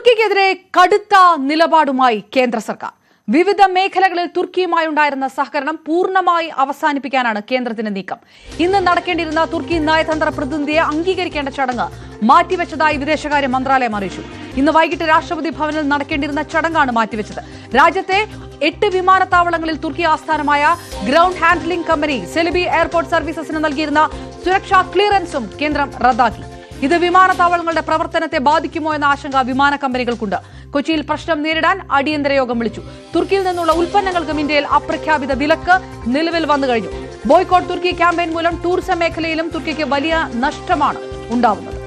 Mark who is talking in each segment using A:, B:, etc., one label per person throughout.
A: തുർക്കിക്കെതിരെ കടുത്ത നിലപാടുമായി കേന്ദ്ര സർക്കാർ. വിവിധ മേഖലകളിൽ തുർക്കിയുമായി ഉണ്ടായിരുന്ന സഹകരണം പൂർണ്ണമായി അവസാനിപ്പിക്കാനാണ് കേന്ദ്രത്തിന്റെ നീക്കം. ഇന്ന് നടക്കേണ്ടിയിരുന്ന തുർക്കി നയതന്ത്ര പ്രതിനിധിയെ അംഗീകരിക്കേണ്ട ചടങ്ങ് മാറ്റിവെച്ചതായി വിദേശകാര്യ മന്ത്രാലയം അറിയിച്ചു. ഇന്ന് വൈകിട്ട് രാഷ്ട്രപതി ഭവനിൽ നടക്കേണ്ടിരുന്ന ചടങ്ങാണ് മാറ്റിവെച്ചത്. രാജ്യത്തെ 8 വിമാനത്താവളങ്ങളിൽ തുർക്കി ആസ്ഥാനമായ ground handling company Celebi airport സർവീസസിന് നൽകിയിരുന്ന സുരക്ഷാ ക്ലിയറൻസും കേന്ദ്രം റദ്ദാക്കി. ഇത് വിമാനത്താവളങ്ങളുടെ പ്രവർത്തനത്തെ ബാധിക്കുമോ എന്ന ആശങ്ക വിമാന കമ്പനികൾക്കുണ്ട്. കൊച്ചിയിൽ പ്രശ്നം നേരിടാൻ അടിയന്തര യോഗം വിളിച്ചു. തുർക്കിയിൽ നിന്നുള്ള ഉൽപ്പന്നങ്ങൾക്കും ഇന്ത്യയിൽ അപ്രഖ്യാപിത വിലക്ക് നിലവിൽ വന്നു കഴിഞ്ഞു. ബോയ്ക്കോട്ട് തുർക്കി ക്യാമ്പയിൻ മൂലം ടൂറിസം മേഖലയിലും തുർക്കിക്ക് വലിയ നഷ്ടമാണ് ഉണ്ടാവുന്നത്.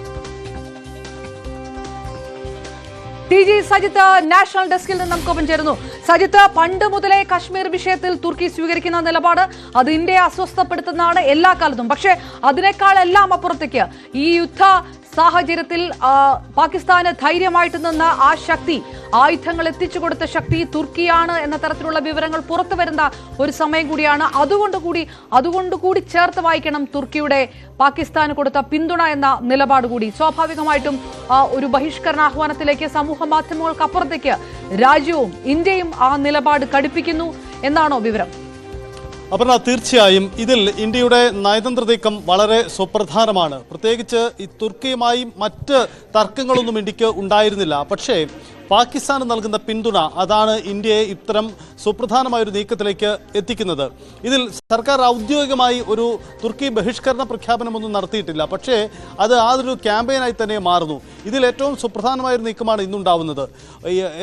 A: TG സജിത്ത് നാഷണൽ ഡെസ്കിൽ നിന്ന് നമുക്കൊപ്പം ചേരുന്നു. സജിത്ത്, പണ്ട് മുതലേ കശ്മീർ വിഷയത്തിൽ തുർക്കി സ്വീകരിക്കുന്ന നിലപാട് അത് ഇന്ത്യയെ അസ്വസ്ഥപ്പെടുത്തുന്നതാണ് എല്ലാ കാലത്തും. പക്ഷേ അതിനേക്കാളെല്ലാം അപ്പുറത്തേക്ക് ഈ യുദ്ധ സാഹചര്യത്തിൽ പാകിസ്ഥാന് ധൈര്യമായിട്ട് നിന്ന ആ ശക്തി, ആയുധങ്ങൾ എത്തിച്ചു കൊടുത്ത ശക്തി തുർക്കിയാണ് എന്ന തരത്തിലുള്ള വിവരങ്ങൾ പുറത്തു വരുന്ന ഒരു സമയം കൂടിയാണ്. അതുകൊണ്ടുകൂടി ചേർത്ത് വായിക്കണം തുർക്കിയുടെ പാകിസ്ഥാന് കൊടുത്ത പിന്തുണ എന്ന നിലപാട് കൂടി. സ്വാഭാവികമായിട്ടും ഒരു ബഹിഷ്കരണാഹ്വാനത്തിലേക്ക് സമൂഹ മാധ്യമങ്ങൾക്കപ്പുറത്തേക്ക് രാജ്യവും ഇന്ത്യയും ആ നിലപാട് കടുപ്പിക്കുന്നു എന്നാണോ വിവരം?
B: അപർണ, തീർച്ചയായും ഇതിൽ ഇന്ത്യയുടെ നയതന്ത്ര നീക്കം വളരെ സുപ്രധാനമാണ്. പ്രത്യേകിച്ച് ഈ തുർക്കിയുമായി മറ്റ് തർക്കങ്ങളൊന്നും ഇന്ത്യക്ക് ഉണ്ടായിരുന്നില്ല. പക്ഷേ പാകിസ്ഥാന് നൽകുന്ന പിന്തുണ അതാണ് ഇന്ത്യയെ ഇത്തരം സുപ്രധാനമായൊരു നീക്കത്തിലേക്ക് എത്തിക്കുന്നത്. ഇതിൽ സർക്കാർ ഔദ്യോഗികമായി ഒരു തുർക്കി ബഹിഷ്കരണ പ്രഖ്യാപനമൊന്നും നടത്തിയിട്ടില്ല. പക്ഷേ അത് അതൊരു ക്യാമ്പയിനായി തന്നെ മാറുന്നു. ഇതിൽ ഏറ്റവും സുപ്രധാനമായൊരു നീക്കമാണ് ഇന്നുണ്ടാവുന്നത്.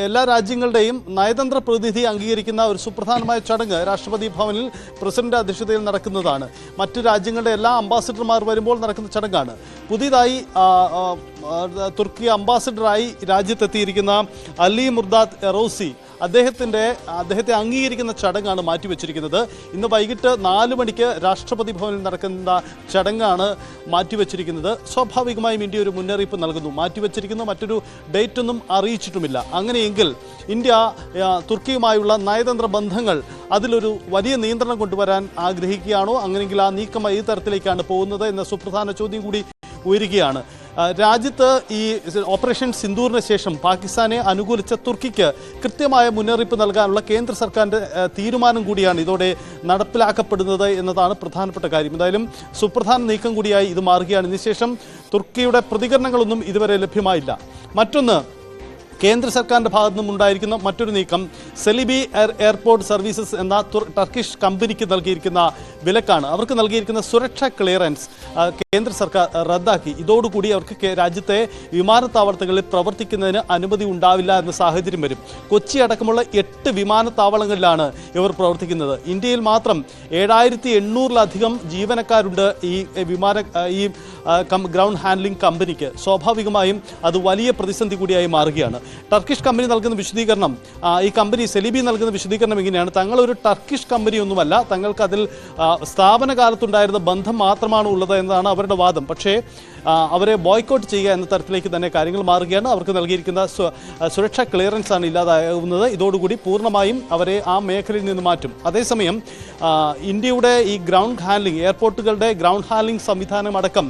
B: എല്ലാ രാജ്യങ്ങളുടെയും നയതന്ത്ര പ്രതിനിധി അംഗീകരിക്കുന്ന ഒരു സുപ്രധാനമായ ചടങ്ങ് രാഷ്ട്രപതി ഭവനിൽ പ്രസിഡന്റ് അധ്യക്ഷതയിൽ നടക്കുന്നതാണ്. മറ്റ് രാജ്യങ്ങളുടെ എല്ലാ അംബാസിഡർമാർ വരുമ്പോൾ നടക്കുന്ന ചടങ്ങാണ്. പുതിയതായി തുർക്കി അംബാസിഡറായി രാജ്യത്തെത്തിയിരിക്കുന്ന അലി മുർദാത്ത് എറോസി അദ്ദേഹത്തെ അംഗീകരിക്കുന്ന ചടങ്ങാണ് മാറ്റിവെച്ചിരിക്കുന്നത്. ഇന്ന് വൈകിട്ട് 4 മണിക്ക് രാഷ്ട്രപതി ഭവനിൽ നടക്കുന്ന ചടങ്ങാണ് മാറ്റിവെച്ചിരിക്കുന്നത്. സ്വാഭാവികമായും ഇന്ത്യ ഒരു മുന്നറിയിപ്പ് നൽകുന്നു. മാറ്റിവെച്ചിരിക്കുന്ന മറ്റൊരു ഡേറ്റ് ഒന്നും അറിയിച്ചിട്ടുമില്ല. അങ്ങനെയെങ്കിൽ ഇന്ത്യ തുർക്കിയുമായുള്ള നയതന്ത്ര ബന്ധങ്ങൾ അതിലൊരു വലിയ നിയന്ത്രണം കൊണ്ടുവരാൻ ആഗ്രഹിക്കുകയാണോ? അങ്ങനെയെങ്കിൽ ആ നീക്കം ഈ തരത്തിലേക്കാണ് പോകുന്നത് എന്ന സുപ്രധാന ചോദ്യം കൂടി ഉയരുകയാണ്. രാജ്യത്ത് ഈ ഓപ്പറേഷൻ സിന്ദൂറിന് ശേഷം പാകിസ്ഥാനെ അനുകൂലിച്ച തുർക്കിക്ക് കൃത്യമായ മുന്നറിയിപ്പ് നൽകാനുള്ള കേന്ദ്ര സർക്കാരിൻ്റെ തീരുമാനം കൂടിയാണ് ഇതോടെ നടപ്പിലാക്കപ്പെടുന്നത് എന്നതാണ് പ്രധാനപ്പെട്ട കാര്യം. എന്തായാലും സുപ്രധാന നീക്കം കൂടിയായി ഇത് മാറുകയാണ്. ഇതിനുശേഷം തുർക്കിയുടെ പ്രതികരണങ്ങളൊന്നും ഇതുവരെ ലഭ്യമായില്ല. മറ്റൊന്ന്, കേന്ദ്ര സർക്കാരിൻ്റെ ഭാഗത്തു നിന്നും ഉണ്ടായിരിക്കുന്ന മറ്റൊരു നീക്കം സെലിബി എയർപോർട്ട് സർവീസസ് എന്ന ടർക്കിഷ് കമ്പനിക്ക് നൽകിയിരിക്കുന്ന വിലക്കാണ്. അവർക്ക് നൽകിയിരിക്കുന്ന സുരക്ഷാ ക്ലിയറൻസ് കേന്ദ്ര സർക്കാർ റദ്ദാക്കി. ഇതോടുകൂടി അവർക്ക് രാജ്യത്തെ വിമാനത്താവളങ്ങളിൽ പ്രവർത്തിക്കുന്നതിന് അനുമതി ഉണ്ടാവില്ല എന്ന സാഹചര്യം വരും. കൊച്ചി അടക്കമുള്ള 8 വിമാനത്താവളങ്ങളിലാണ് ഇവർ പ്രവർത്തിക്കുന്നത്. ഇന്ത്യയിൽ മാത്രം 7800-ലധികം ജീവനക്കാരുണ്ട് ഈ ഗ്രൗണ്ട് ഹാൻഡ്ലിംഗ് കമ്പനിക്ക്. സ്വാഭാവികമായും അത് വലിയ പ്രതിസന്ധി കൂടിയായി മാറുകയാണ്. ടർക്കിഷ് കമ്പനി നൽകുന്ന വിശദീകരണം, ഈ കമ്പനി സെലിബി നൽകുന്ന വിശദീകരണം ഇങ്ങനെയാണ്: തങ്ങളൊരു ടർക്കിഷ് കമ്പനിയൊന്നുമല്ല, തങ്ങൾക്ക് അതിൽ സ്ഥാപന കാലത്തുണ്ടായിരുന്ന ബന്ധം മാത്രമാണ് ഉള്ളത് എന്നതാണ് അവരുടെ വാദം. പക്ഷേ അവരെ ബോയ്ക്കോട്ട് ചെയ്യുക എന്ന തരത്തിലേക്ക് തന്നെ കാര്യങ്ങൾ മാറുകയാണ്. അവർക്ക് നൽകിയിരിക്കുന്ന സുരക്ഷാ ക്ലിയറൻസ് ആണ് ഇല്ലാതാവുന്നത്. ഇതോടുകൂടി പൂർണ്ണമായും അവരെ ആ മേഖലയിൽ നിന്ന് മാറ്റും. അതേസമയം ഇന്ത്യയുടെ ഈ ഗ്രൗണ്ട് ഹാൻഡ്ലിംഗ്, എയർപോർട്ടുകളുടെ ഗ്രൗണ്ട് ഹാൻഡ്ലിംഗ് സംവിധാനം അടക്കം,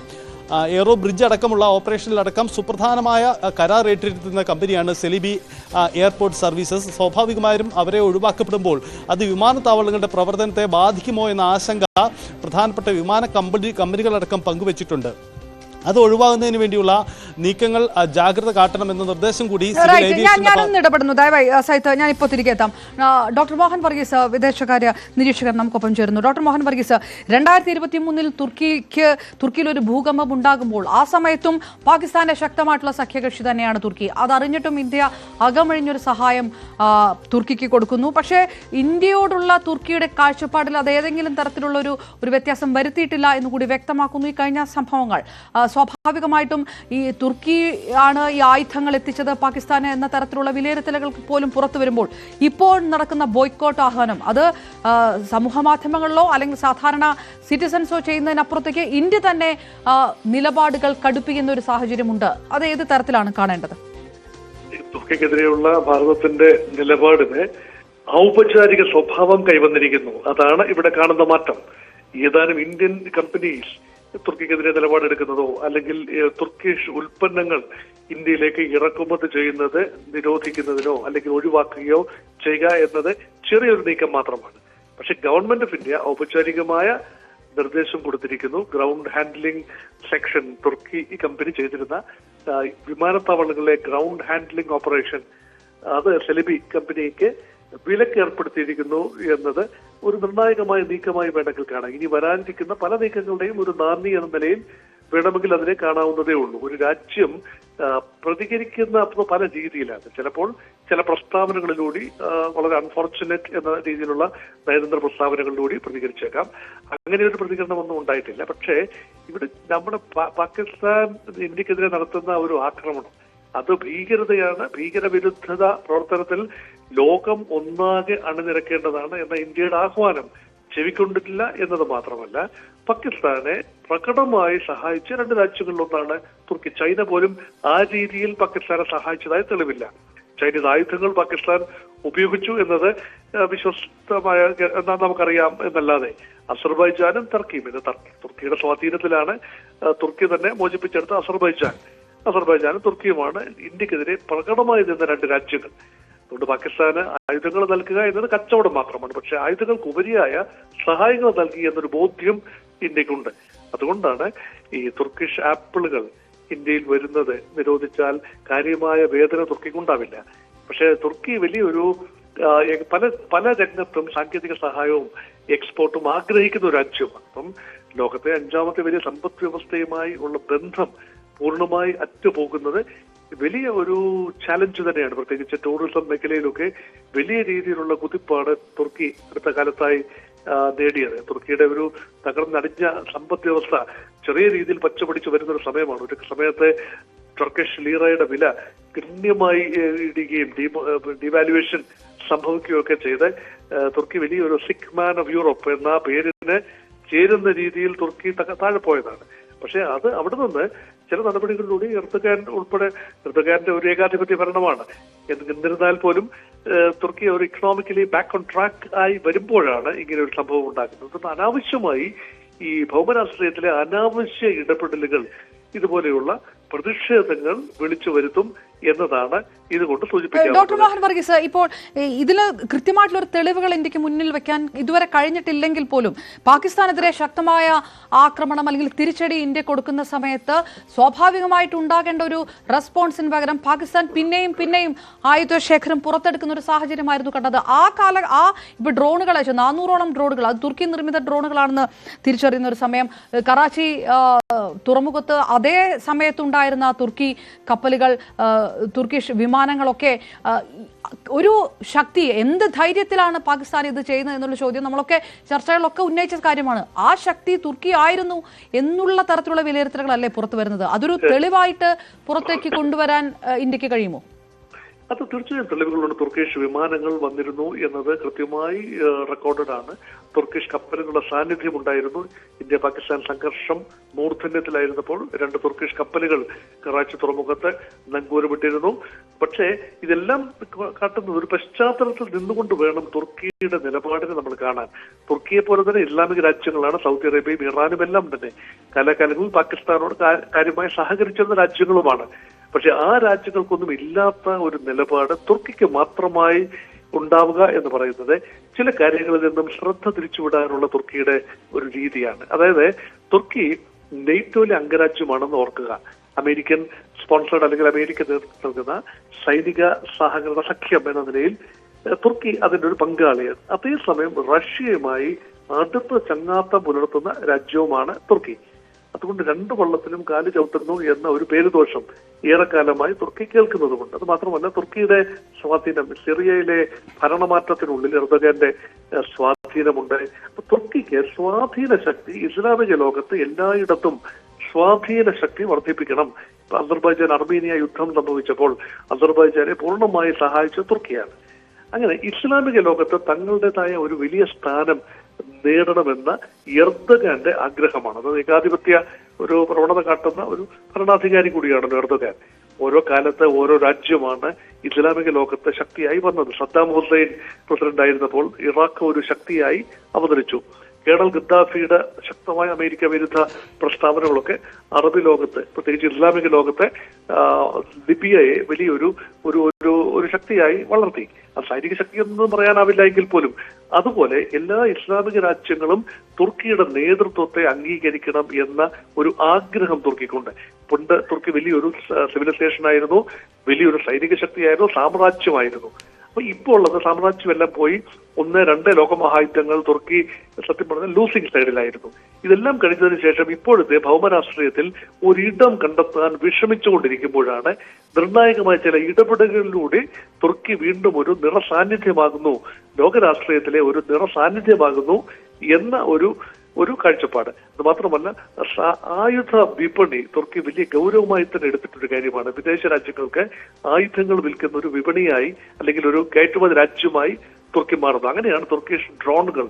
B: എയറോ ബ്രിഡ്ജ് അടക്കമുള്ള ഓപ്പറേഷനിലടക്കം സുപ്രധാനമായ കരാർ ഏറ്റെടുക്കുന്ന കമ്പനിയാണ് സെലിബി എയർപോർട്ട് സർവീസസ്. സ്വാഭാവികമായും അവരെ ഒഴിവാക്കപ്പെടുമ്പോൾ അത് വിമാനത്താവളങ്ങളുടെ പ്രവർത്തനത്തെ ബാധിക്കുമോ എന്ന ആശങ്ക പ്രധാനപ്പെട്ട വിമാന കമ്പനികളടക്കം പങ്കുവച്ചിട്ടുണ്ട്. അത് ഒഴിവാകുന്നതിന് വേണ്ടിയുള്ള നീക്കങ്ങൾ ജാഗ്രത കാട്ടണമെന്ന നിർദ്ദേശം കൂടി
A: ഇടപെടുന്നു. ദയവായി സഹിത്ത് ഞാൻ ഇപ്പോൾ തിരികെ എത്താം. ഡോക്ടർ മോഹൻ വർഗീസ്, വിദേശകാര്യ നിരീക്ഷകൻ, നമുക്കൊപ്പം ചേരുന്നു. ഡോക്ടർ മോഹൻ വർഗീസ്, 2023 തുർക്കിയിൽ ഒരു ഭൂകമ്പം ഉണ്ടാകുമ്പോൾ ആ സമയത്തും പാകിസ്ഥാന്റെ ശക്തമായിട്ടുള്ള സഖ്യകക്ഷി തന്നെയാണ് തുർക്കി. അതറിഞ്ഞിട്ടും ഇന്ത്യ അകമഴിഞ്ഞൊരു സഹായം തുർക്കിക്ക് കൊടുക്കുന്നു. പക്ഷേ ഇന്ത്യയോടുള്ള തുർക്കിയുടെ കാഴ്ചപ്പാടിൽ അത് ഏതെങ്കിലും തരത്തിലുള്ള ഒരു വ്യത്യാസം വരുത്തിയിട്ടില്ല എന്നുകൂടി വ്യക്തമാക്കുന്നു ഈ കഴിഞ്ഞ സംഭവങ്ങൾ. സ്വാഭാവികമായിട്ടും ഈ തുർക്കിയാണ് ഈ ആയുധങ്ങൾ എത്തിച്ചത് പാകിസ്ഥാന് എന്ന തരത്തിലുള്ള വിലയിരുത്തലുകൾ പോലും പുറത്തു വരുമ്പോൾ ഇപ്പോൾ നടക്കുന്ന ബോയ്ക്കോട്ട് ആഹ്വാനം അത് സമൂഹ മാധ്യമങ്ങളിലോ അല്ലെങ്കിൽ സാധാരണ സിറ്റിസൺസോ ചെയ്യുന്നതിനപ്പുറത്തേക്ക് ഇന്ത്യ തന്നെ നിലപാടുകൾ കടുപ്പിക്കുന്ന ഒരു സാഹചര്യമുണ്ട്. അത് ഏത് തരത്തിലാണ് കാണേണ്ടത്?
C: തുർക്കിക്കെതിരെയുള്ള ഭാരതത്തിന്റെ നിലപാടിന് ഔപചാരിക സ്വഭാവം കൈവന്നിരിക്കുന്നു. അതാണ് ഇവിടെ കാണുന്ന മാറ്റം. ഏതാനും ഇന്ത്യൻ കമ്പനീസ് തുർക്കിക്കെതിരെ നിലപാടെടുക്കുന്നതോ അല്ലെങ്കിൽ തുർക്കിഷ് ഉൽപ്പന്നങ്ങൾ ഇന്ത്യയിലേക്ക് ഇറക്കുമതി ചെയ്യുന്നത് നിരോധിക്കുന്നതിനോ അല്ലെങ്കിൽ ഒഴിവാക്കുകയോ ചെയ്യുക എന്നത് ചെറിയൊരു നീക്കം മാത്രമാണ്. പക്ഷെ ഗവൺമെന്റ് ഓഫ് ഇന്ത്യ ഔപചാരികമായ നിർദ്ദേശം കൊടുത്തിരിക്കുന്നു. ഗ്രൗണ്ട് ഹാൻഡ്ലിംഗ് സെക്ഷൻ തുർക്കി കമ്പനി ചെയ്തിരുന്ന വിമാനത്താവളങ്ങളിലെ ഗ്രൗണ്ട് ഹാൻഡ്ലിംഗ് ഓപ്പറേഷൻ അത് സെലിബി കമ്പനിക്ക് വിലക്ക് ഏർപ്പെടുത്തിയിരിക്കുന്നു എന്നത് ഒരു നിർണായകമായ നീക്കമായി വേണമെങ്കിൽ കാണാം. ഇനി വരാനിരിക്കുന്ന പല നീക്കങ്ങളുടെയും ഒരു നാന്ദി എന്ന നിലയിൽ വേണമെങ്കിൽ അതിനെ കാണാവുന്നതേ ഉള്ളൂ. ഒരു രാജ്യം പ്രതികരിക്കുന്ന പല രീതിയിലാണ്. ചിലപ്പോൾ ചില പ്രസ്താവനകളിലൂടെ വളരെ അൺഫോർച്ചുനേറ്റ് എന്ന രീതിയിലുള്ള നയതന്ത്ര പ്രസ്താവനകളിലൂടെ പ്രതികരിച്ചേക്കാം. അങ്ങനെ ഒരു പ്രതികരണമൊന്നും ഉണ്ടായിട്ടില്ല. പക്ഷേ ഇവിടെ നമ്മുടെ പാകിസ്ഥാൻ ഇന്ത്യക്കെതിരെ നടത്തുന്ന ഒരു ആക്രമണം അത് ഭീകരതയാണ്. ഭീകരവിരുദ്ധത പ്രവർത്തനത്തിൽ ലോകം ഒന്നാകെ അണിനിരക്കേണ്ടതാണ് എന്ന ഇന്ത്യയുടെ ആഹ്വാനം ചെവിക്കൊണ്ടിട്ടില്ല എന്നത് മാത്രമല്ല, പാകിസ്ഥാനെ പ്രകടമായി സഹായിച്ച രണ്ട് രാജ്യങ്ങളിലൊന്നാണ് തുർക്കി. ചൈന പോലും ആ രീതിയിൽ പാകിസ്ഥാനെ സഹായിച്ചതായി തെളിവില്ല. ചൈനീസ് ആയുധങ്ങൾ പാകിസ്ഥാൻ ഉപയോഗിച്ചു എന്നത് വിശ്വസ്തമായ നമുക്കറിയാം എന്നല്ലാതെ അസർബൈജാനും ടർക്കിയും ഇത് തുർക്കിയുടെ സ്വാധീനത്തിലാണ്. തുർക്കി തന്നെ മോചിപ്പിച്ചെടുത്ത അസർബൈജാനും തുർക്കിയുമാണ് ഇന്ത്യക്കെതിരെ പ്രകടമായി നിന്ന രണ്ട് രാജ്യങ്ങൾ. അതുകൊണ്ട് പാകിസ്ഥാന് ആയുധങ്ങൾ നൽകുക എന്നത് കച്ചവടം മാത്രമാണ്. പക്ഷെ ആയുധങ്ങൾക്ക് ഉപരിയായ സഹായങ്ങൾ നൽകി എന്നൊരു ബോധ്യം ഇന്ത്യക്കുണ്ട്. അതുകൊണ്ടാണ് ഈ തുർക്കിഷ് ആപ്പിളുകൾ ഇന്ത്യയിൽ വരുന്നത് നിരോധിച്ചാൽ കാര്യമായ വേദന തുർക്കിക്കുണ്ടാവില്ല. പക്ഷെ തുർക്കി വലിയൊരു പല രംഗത്തും സാങ്കേതിക സഹായവും എക്സ്പോർട്ടും ആഗ്രഹിക്കുന്ന ഒരു രാജ്യമാണ്. അപ്പം ലോകത്തെ 5ാമത്തെ വലിയ സമ്പദ് വ്യവസ്ഥയുമായി ഉള്ള ബന്ധം പൂർണ്ണമായി അറ്റുപോകുന്നത് വലിയ ഒരു ചാലഞ്ച് തന്നെയാണ്. പ്രത്യേകിച്ച് ടൂറിസം മേഖലയിലൊക്കെ വലിയ രീതിയിലുള്ള കുതിപ്പാണ് തുർക്കി അടുത്ത കാലത്തായി നേടിയത്. തുർക്കിയുടെ ഒരു തകർന്നടിഞ്ഞ സമ്പദ് വ്യവസ്ഥ ചെറിയ രീതിയിൽ പച്ചപിടിച്ച് വരുന്ന ഒരു സമയമാണ്. ഒരു സമയത്ത് ടർക്കിഷ് ലീറയുടെ വില ഗണ്യമായി ഇടിയുകയും ഡിവാലുവേഷൻ സംഭവിക്കുകയൊക്കെ ചെയ്ത് തുർക്കി വലിയൊരു സിക്ക് മാൻ ഓഫ് യൂറോപ്പ് എന്ന പേരിന് ചേരുന്ന രീതിയിൽ തുർക്കി താഴെ പോയതാണ്. പക്ഷെ അത് അവിടെ നിന്ന് ചില നടപടികളിലൂടെ എർദോഗാന്റെ ഒരു ഏകാധിപത്യ ഭരണമാണ്. എന്നിരുന്നാൽ പോലും തുർക്കി ഒരു ഇക്കണോമിക്കലി ബാക്ക് ഓൺ ട്രാക്ക് ആയി വരുമ്പോഴാണ് ഇങ്ങനെ ഒരു സംഭവം ഉണ്ടാക്കുന്നത്. അനാവശ്യമായി ഈ ഭൗമരാഷ്ട്രീയത്തിലെ അനാവശ്യ ഇടപെടലുകൾ ഇതുപോലെയുള്ള പ്രതിഷേധങ്ങൾ വിളിച്ചു വരുത്തും എന്നതാണ് ഇതുകൊണ്ട് സൂചിപ്പിക്കുന്നത്.
A: ഡോക്ടർ മോഹൻ വർഗീസ്, ഇപ്പോൾ ഇതില് കൃത്യമായിട്ടുള്ള ഒരു തെളിവുകൾ ഇന്ത്യക്ക് മുന്നിൽ വെക്കാൻ ഇതുവരെ കഴിഞ്ഞിട്ടില്ലെങ്കിൽ പോലും പാകിസ്ഥാനെതിരെ ശക്തമായ ആക്രമണം അല്ലെങ്കിൽ തിരിച്ചടി ഇന്ത്യ കൊടുക്കുന്ന സമയത്ത് സ്വാഭാവികമായിട്ട് ഉണ്ടാകേണ്ട ഒരു റെസ്പോൺസിന് പകരം പാകിസ്ഥാൻ പിന്നെയും ആയുധശേഖരം പുറത്തെടുക്കുന്ന ഒരു സാഹചര്യമായിരുന്നു കണ്ടത്. ഇപ്പൊ ഡ്രോണുകൾ അയച്ചു 400ഓളം ഡ്രോണുകൾ, അത് തുർക്കി നിർമ്മിത ഡ്രോണുകളാണെന്ന് തിരിച്ചറിയുന്ന ഒരു സമയം. കറാച്ചി തുറമുഖത്ത് അതേ സമയത്തുണ്ടായിരുന്ന തുർക്കി കപ്പലുകൾ, തുർക്കിഷ് വിമാനങ്ങളൊക്കെ ഒരു ശക്തി, എന്ത് ധൈര്യത്തിലാണ് പാകിസ്ഥാൻ ഇത് ചെയ്യുന്നത് എന്നുള്ള ചോദ്യം നമ്മളൊക്കെ ചർച്ചകളിലൊക്കെ ഉന്നയിച്ച കാര്യമാണ്. ആ ശക്തി തുർക്കി ആയിരുന്നു എന്നുള്ള തരത്തിലുള്ള വിലയിരുത്തലുകളല്ലേ പുറത്തു വരുന്നത്? അതൊരു തെളിവായിട്ട് പുറത്തേക്ക് കൊണ്ടുവരാൻ ഇന്ത്യക്ക് കഴിയുമോ?
C: അത് തീർച്ചയായും തെളിവുകളുണ്ട്. തുർക്കിഷ് വിമാനങ്ങൾ വന്നിരുന്നു എന്നത് കൃത്യമായി റെക്കോർഡഡ് ആണ്. തുർക്കിഷ് കപ്പലുകളുടെ സാന്നിധ്യം ഉണ്ടായിരുന്നു. ഇന്ത്യ പാകിസ്ഥാൻ സംഘർഷം മൂർധന്യത്തിലായിരുന്നപ്പോൾ 2 തുർക്കിഷ് കപ്പലുകൾ കറാച്ചി തുറമുഖത്ത് നങ്കൂരമിട്ടിരുന്നു. പക്ഷേ ഇതെല്ലാം കാട്ടുന്നത് ഒരു പശ്ചാത്തലത്തിൽ നിന്നുകൊണ്ട് വേണം തുർക്കിയുടെ നിലപാടിനെ നമ്മൾ കാണാൻ. തുർക്കിയെ പോലെ തന്നെ ഇസ്ലാമിക രാജ്യങ്ങളാണ് സൗദി അറേബ്യയും ഇറാനും എല്ലാം തന്നെ കാലാകാലങ്ങളിൽ പാകിസ്ഥാനോട് കാര്യമായി സഹകരിച്ചിരുന്ന രാജ്യങ്ങളുമാണ്. പക്ഷെ ആ രാജ്യങ്ങൾക്കൊന്നും ഇല്ലാത്ത ഒരു നിലപാട് തുർക്കിക്ക് മാത്രമായി ഉണ്ടാവുക എന്ന് പറയുന്നത് ചില കാര്യങ്ങളിൽ നിന്നും ശ്രദ്ധ തിരിച്ചുവിടാനുള്ള തുർക്കിയുടെ ഒരു രീതിയാണ്. അതായത് തുർക്കി നെയ്റ്റോയിലെ അംഗരാജ്യമാണെന്ന് ഓർക്കുക. അമേരിക്കൻ സ്പോൺസേഡ് അല്ലെങ്കിൽ അമേരിക്ക നേതൃത്വം നൽകുന്ന സൈനിക സഹകരണ സഖ്യം എന്ന നിലയിൽ തുർക്കി അതിന്റെ ഒരു പങ്കാളിയാണ്. അതേസമയം റഷ്യയുമായി അടുത്ത ചങ്ങാത്തം പുലർത്തുന്ന രാജ്യവുമാണ് തുർക്കി. അതുകൊണ്ട് 2 വള്ളത്തിലും കാല് ചവിട്ടുന്നു എന്ന ഒരു പേരുദോഷം ഏറെക്കാലമായി തുർക്കി കേൾക്കുന്നതുകൊണ്ട്. അത് മാത്രമല്ല, തുർക്കിയുടെ സ്വാധീനം സിറിയയിലെ ഭരണമാറ്റത്തിനുള്ളിൽ എർദോഗാന്റെ സ്വാധീനമുണ്ട്. അപ്പൊ തുർക്കിക്ക് സ്വാധീന ശക്തി ഇസ്ലാമിക ലോകത്ത് എല്ലായിടത്തും സ്വാധീന ശക്തി വർദ്ധിപ്പിക്കണം. അസർബൈജാൻ അർമീനിയ യുദ്ധം സംഭവിച്ചപ്പോൾ അസർബൈജാനെ പൂർണ്ണമായി സഹായിച്ച തുർക്കിയാണ്. അങ്ങനെ ഇസ്ലാമിക ലോകത്ത് തങ്ങളുടേതായ ഒരു വലിയ സ്ഥാനം നേടണമെന്ന എർദോഗാന്റെ ആഗ്രഹമാണ്. അത് ഏകാധിപത്യ ഒരു പ്രവണത കാട്ടുന്ന ഒരു ഭരണാധികാരി കൂടിയാണല്ലോ എർദോഗാൻ. ഓരോ കാലത്ത് ഓരോ രാജ്യമാണ് ഇസ്ലാമിക ലോകത്ത് ശക്തിയായി വന്നത്. സദ്ദാം ഹുസൈൻ പ്രസിഡന്റ് ആയിരുന്നപ്പോൾ ഇറാഖ് ഒരു ശക്തിയായി അവതരിച്ചു. കേണൽ ഗദ്ദാഫിയുടെ ശക്തമായ അമേരിക്ക വിരുദ്ധ പ്രസ്താവനകളൊക്കെ അറബ് ലോകത്ത്, പ്രത്യേകിച്ച് ഇസ്ലാമിക ലോകത്തെ ലിബിയയെ വലിയൊരു ഒരു ശക്തിയായി വളർത്തി. അത് സൈനിക ശക്തി എന്നൊന്നും പറയാനാവില്ല എങ്കിൽ പോലും അതുപോലെ എല്ലാ ഇസ്ലാമിക രാജ്യങ്ങളും തുർക്കിയുടെ നേതൃത്വത്തെ അംഗീകരിക്കണം എന്ന ഒരു ആഗ്രഹം തുർക്കിക്കുണ്ട്. പണ്ട് തുർക്കി വലിയൊരു സിവിലൈസേഷൻ ആയിരുന്നു, വലിയൊരു സൈനിക ശക്തിയായിരുന്നു, സാമ്രാജ്യമായിരുന്നു. അപ്പൊ ഇപ്പോൾ ഉള്ളത് സാമ്രാജ്യമെല്ലാം പോയി 1-2 ലോകമഹായുദ്ധങ്ങൾ തുർക്കി സത്യം പറഞ്ഞാൽ ലൂസിംഗ് സൈഡിലായിരുന്നു. ഇതെല്ലാം കഴിഞ്ഞതിന് ശേഷം ഇപ്പോഴത്തെ ഭൗമരാഷ്ട്രീയത്തിൽ ഒരിടം കണ്ടെത്താൻ വിഷമിച്ചുകൊണ്ടിരിക്കുമ്പോഴാണ് നിർണായകമായ ചില ഇടപെടലുകളിലൂടെ തുർക്കി വീണ്ടും ഒരു നിറസാന്നിധ്യമാകുന്നു, ലോകരാഷ്ട്രീയത്തിലെ ഒരു നിറസാന്നിധ്യമാകുന്നു എന്ന ഒരു കാഴ്ചപ്പാട്. അത് മാത്രമല്ല, ആയുധ വിപണി തുർക്കി വലിയ ഗൗരവമായി തന്നെ എടുത്തിട്ടൊരു കാര്യമാണ്. വിദേശ രാജ്യങ്ങൾക്ക് ആയുധങ്ങൾ വിൽക്കുന്ന ഒരു വിപണിയായി അല്ലെങ്കിൽ ഒരു കയറ്റുമതി രാജ്യമായി തുർക്കി മാറുന്നു. അങ്ങനെയാണ് തുർക്കിഷ് ഡ്രോണുകൾ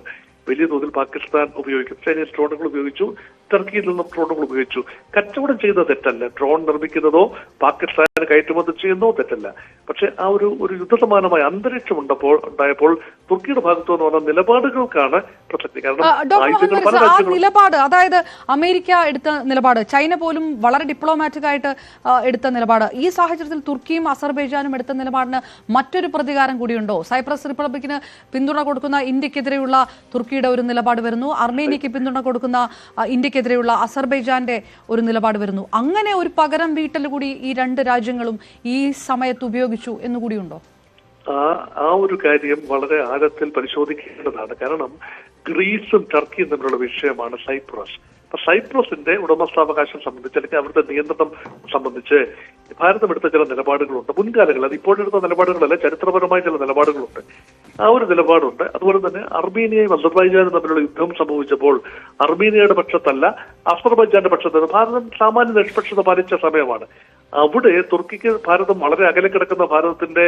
C: വലിയ തോതിൽ പാകിസ്ഥാൻ ഉപയോഗിക്കും. ചൈനീസ് ഡ്രോണുകൾ ഉപയോഗിച്ചു, ടർക്കിയിൽ നിന്നും ഡ്രോണുകൾ ഉപയോഗിച്ചു. കച്ചവടം ചെയ്യുന്നത് തെറ്റല്ല, ഡ്രോൺ നിർമ്മിക്കുന്നതോ പാകിസ്ഥാന് കയറ്റുമതി ചെയ്യുന്നതോ തെറ്റല്ല. പക്ഷെ ആ ഒരു യുദ്ധസമാനമായ അന്തരീക്ഷം ഉണ്ടായപ്പോൾ തുർക്കിയുടെ ഭാഗത്തു നിന്ന് വന്ന നിലപാടുകൾക്കാണ് പ്രസക്തി. കാരണം
A: ആ നിലപാട്, അതായത് അമേരിക്ക എടുത്ത നിലപാട്, ചൈന പോലും വളരെ ഡിപ്ലോമാറ്റിക് ആയിട്ട് എടുത്ത നിലപാട്, ഈ സാഹചര്യത്തിൽ തുർക്കിയും അസർബൈജാനും എടുത്ത നിലപാടിന് മറ്റൊരു പ്രതികാരം കൂടിയുണ്ടോ? സൈപ്രസ് റിപ്പബ്ലിക്കിന് പിന്തുണ കൊടുക്കുന്ന ഇന്ത്യക്കെതിരെയുള്ള തുർക്കിയുടെ ഒരു നിലപാട് വരുന്നു, അർമേനിയക്ക് പിന്തുണ കൊടുക്കുന്ന ഇന്ത്യക്കെതിരെയുള്ള അസർബൈജാന്റെ ഒരു നിലപാട് വരുന്നു. അങ്ങനെ ഒരു പകരം വീട്ടൽ കൂടി ഈ രണ്ട് രാജ്യങ്ങളും ഈ സമയത്ത് ഉപയോഗിച്ചു എന്നുകൂടിയുണ്ടോ?
C: ആ ഒരു കാര്യം വളരെ ആഴത്തിൽ പരിശോധിക്കേണ്ടതാണ്. കാരണം ഗ്രീസും ടർക്കിയും തമ്മിലുള്ള വിഷയമാണ് സൈപ്രസ്. അപ്പൊ സൈപ്രസിന്റെ ഉടമസ്ഥാവകാശം സംബന്ധിച്ച് അല്ലെങ്കിൽ അവരുടെ നിയന്ത്രണം സംബന്ധിച്ച് ഭാരതം എടുത്ത ചില നിലപാടുകളുണ്ട്. മുൻകാലങ്ങളിൽ, അത് ഇപ്പോഴെടുത്ത നിലപാടുകളല്ല, ചരിത്രപരമായ ചില നിലപാടുകളുണ്ട്. ആ ഒരു നിലപാടുണ്ട്. അതുപോലെ തന്നെ അർമേനിയയും അസർബൈജാനും തമ്മിലുള്ള യുദ്ധം സംഭവിച്ചപ്പോൾ അർമേനിയയുടെ പക്ഷത്തല്ല, അസർബൈജാന്റെ പക്ഷത്ത് ഭാരതം സാമാന്യ നിഷ്പക്ഷത പാലിച്ച സമയമാണ്. അവിടെ തുർക്കിക്ക് ഭാരതം വളരെ അകലെ കിടക്കുന്ന ഭാരതത്തിന്റെ